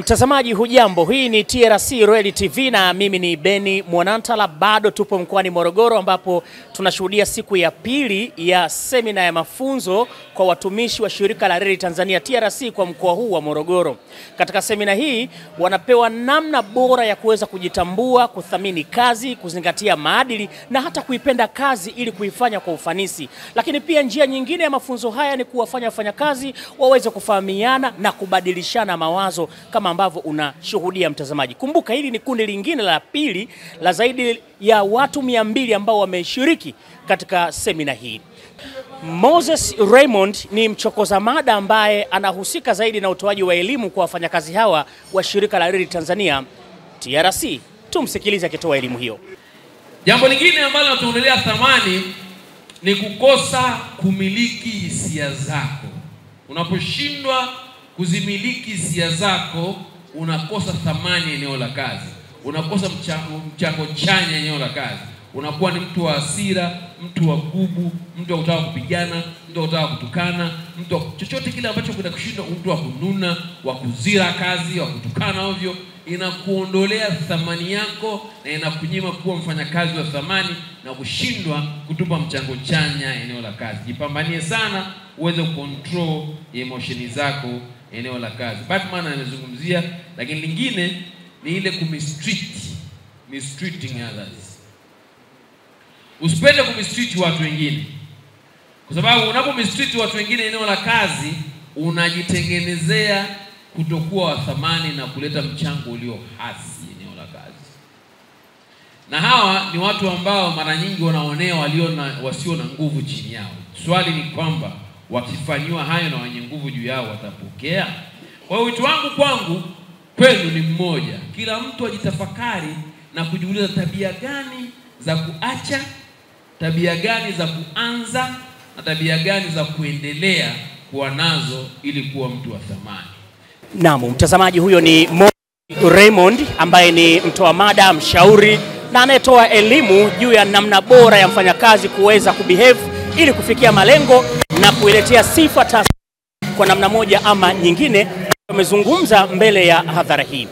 Mtazamaji hujambo, hii ni TRC Royal TV na mimi ni Beni Mwanantala. Bado tupo mkoani Morogoro ambapo tunashuhudia siku ya pili ya semina ya mafunzo kwa watumishi wa shirika la reli Tanzania TRC kwa mkoa huu wa Morogoro. Katika semina hii wanapewa namna bora ya kuweza kujitambua, kuthamini kazi, kuzingatia maadili na hata kuipenda kazi ili kuifanya kwa ufanisi. Lakini pia njia nyingine ya mafunzo haya ni kuwafanya wafanyakazi waweze kufahamiana na kubadilishana mawazo kama ambavyo unashuhudia mtazamaji. Kumbuka hili ni kundi lingine la pili la zaidi ya watu 200 ambao wameshiriki katika semina hii. Moses Raymond ni mchokoza mada ambaye anahusika zaidi na utoaji wa elimu kwa wafanyakazi hawa wa shirika la reli Tanzania TRC. Tumsikilize akitoa elimu hiyo. Jambo lingine ambalo tunaongelea thamani ni kukosa kumiliki hisia zako. Unaposhindwa kuzimiliki hisia zako, unakosa thamani eneo la kazi, unakosa mchango chanya eneo la kazi. Unakuwa ni mtu wa hasira, mtu wa gubu, mtu wa kutaka kupigana, mtu wa kutaka kutukana, mtu wa chochote kile ambacho kinakushinda, mtu wa kununa, wa kuzira kazi, wa kutukana ovyo. Inakuondolea thamani yako na inakunyima kuwa mfanyakazi wa thamani na kushindwa kutupa mchango chanya eneo la kazi. Jipambanie sana uweze control emotion zako eneo la kazi. Batman anazungumzia, lakini lingine ni ile mistreating others. Usipende kumistreat watu wengine, kwa sababu unapomistreat watu wengine eneo la kazi unajitengenezea kutokuwa wa thamani na kuleta mchango ulio hasi eneo la kazi. Na hawa ni watu ambao mara nyingi wanaonea wasio na nguvu chini yao. Swali ni kwamba wakifanywa hayo na wenye nguvu juu yao watapokea? Kwa hiyo wito wangu kwenu ni mmoja. Kila mtu ajitafakari na kujiuliza tabia gani za kuacha, tabia gani za kuanza na tabia gani za kuendelea kuwa nazo ili kuwa mtu wa thamani. Naam, mtazamaji, huyo ni Raymond ambaye ni mtoa mada, mshauri na anayetoa elimu juu ya namna bora ya mfanyakazi kuweza kubehave ili kufikia malengo na kuiletea sifa taasisi kwa namna moja ama nyingine. Tumezungumza mbele ya hadhara hii.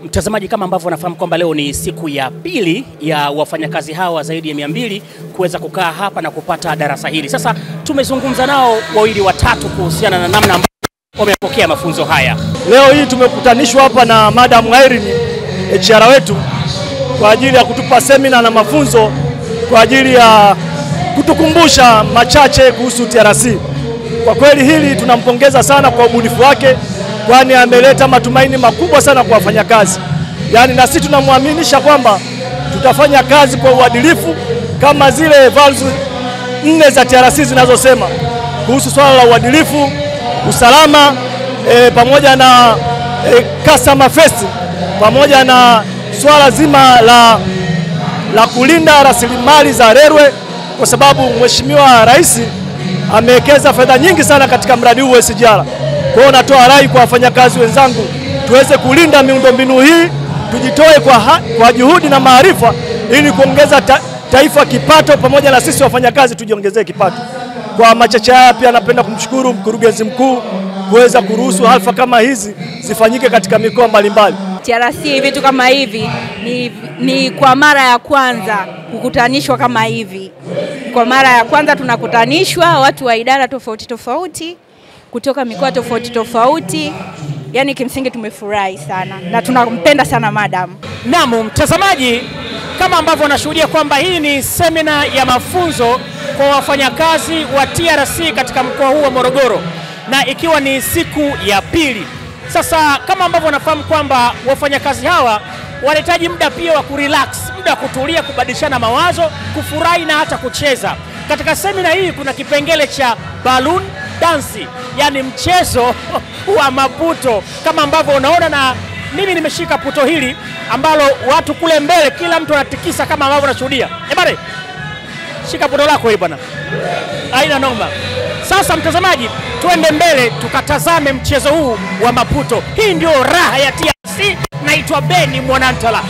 Mtazamaji, kama ambavyo unafahamu kwamba leo ni siku ya pili ya wafanyakazi hawa zaidi ya 200 kuweza kukaa hapa na kupata darasa hili. Sasa tumezungumza nao wawili watatu kuhusiana na namna wamepokea mafunzo haya. Leo hii tumekutanishwa hapa na Madam Irene, HR wetu, kwa ajili ya kutupa semina na mafunzo kwa ajili ya kutukumbusha machache kuhusu TRC. Kwa kweli hili tunampongeza sana kwa ubunifu wake, kwani ameleta matumaini makubwa sana kwa wafanyakazi. Yaani na sisi tunamwaminisha kwamba tutafanya kazi kwa uadilifu kama zile values 4 za TRC zinazosema kuhusu swala la uadilifu, usalama, pamoja na customer first, pamoja na swala zima la kulinda rasilimali za railway, kwa sababu Mheshimiwa Rais amewekeza fedha nyingi sana katika mradi huu wa SGR. Kwa hiyo natoa rai kwa wafanyakazi wenzangu tuweze kulinda miundombinu hii, tujitoe kwa juhudi na maarifa ili kuongeza taifa kipato, pamoja na sisi wafanyakazi tujiongezee kipato. Kwa machache haya pia napenda kumshukuru mkurugenzi mkuu kuweza kuruhusu halfa kama hizi zifanyike katika mikoa mbalimbali. TRC vitu kama hivi ni kwa mara ya kwanza kukutanishwa kama hivi. Kwa mara ya kwanza tunakutanishwa watu wa idara tofauti tofauti kutoka mikoa tofauti tofauti. Yaani kimsingi tumefurahi sana na tunampenda sana madam. Naam, mtazamaji, kama ambavyo unashuhudia kwamba hii ni semina ya mafunzo kwa wafanyakazi wa TRC katika mkoa huu wa Morogoro, na ikiwa ni siku ya pili. Sasa kama ambavyo unafahamu kwamba wafanyakazi hawa wanahitaji muda pia wa kurelax, muda wa kutulia, kubadilishana mawazo, kufurahi na hata kucheza. Katika semina hii kuna kipengele cha balloon dance, yani mchezo wa maputo kama ambavyo unaona, na mimi nimeshika puto hili ambalo watu kule mbele kila mtu anatikisa kama ambavyo unashuhudia. Bwana, shika puto lako hili bwana. Haina noma. Sasa mtazamaji, tuende mbele tukatazame mchezo huu wa maputo. Hii ndio raha ya TRC. Naitwa Beni Mwanantala.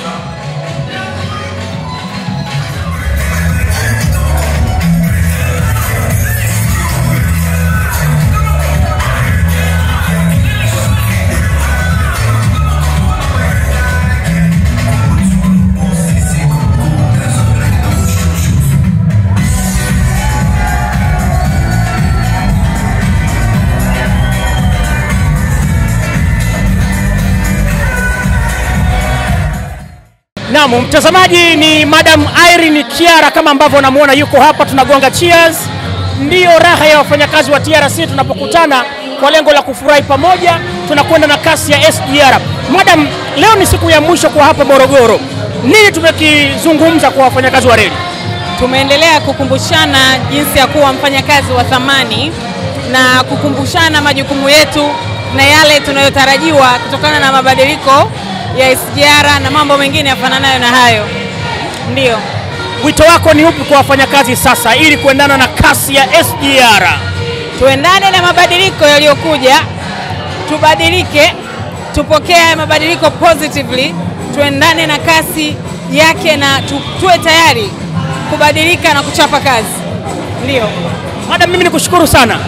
Naam, mtazamaji, ni Madam Irene Kiara kama ambavyo unamuona yuko hapa, tunagonga cheers. Ndiyo raha ya wafanyakazi wa TRC tunapokutana kwa lengo la kufurahi pamoja, tunakwenda na kasi ya SGR. Madam, leo ni siku ya mwisho kwa hapa Morogoro. Nini tumekizungumza kwa wafanyakazi wa reli? Tumeendelea kukumbushana jinsi ya kuwa mfanyakazi wa thamani na kukumbushana majukumu yetu na yale tunayotarajiwa kutokana na mabadiliko ya SGR na mambo mengine yafananayo na hayo. Ndio. Wito wako ni upi kwa wafanyakazi sasa ili kuendana na kasi ya SGR? Tuendane na mabadiliko yaliyokuja, tubadilike, tupokee mabadiliko positively, tuendane na kasi yake na tuwe tayari kubadilika na kuchapa kazi. Ndio. Madam, mimi nikushukuru sana.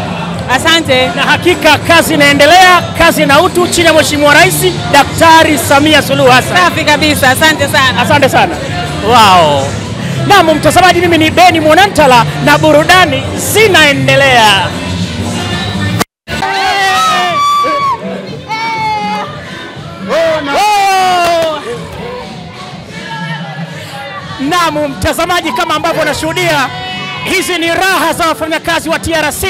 Asante. Na hakika kazi inaendelea, kazi na utu chini ya Mheshimiwa Rais Daktari Samia Suluhu Hassan. Safi kabisa, asante sana. Asante sana. Wow. Naam, mtazamaji, mimi ni Beni Mwanantala na burudani zinaendelea. Naam, mtazamaji, kama ambavyo unashuhudia, hizi ni raha za wafanyakazi wa TRC,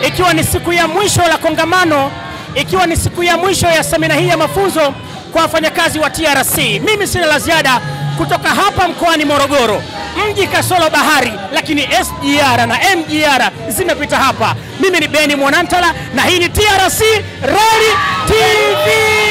ikiwa ni siku ya mwisho la kongamano, ikiwa ni siku ya mwisho ya semina hii ya mafunzo kwa wafanyakazi wa TRC. Mimi sina la ziada kutoka hapa mkoani Morogoro, mji kasoro bahari, lakini SGR na MGR zimepita hapa. Mimi ni Beni Mwanantala na hii ni TRC Reli TV.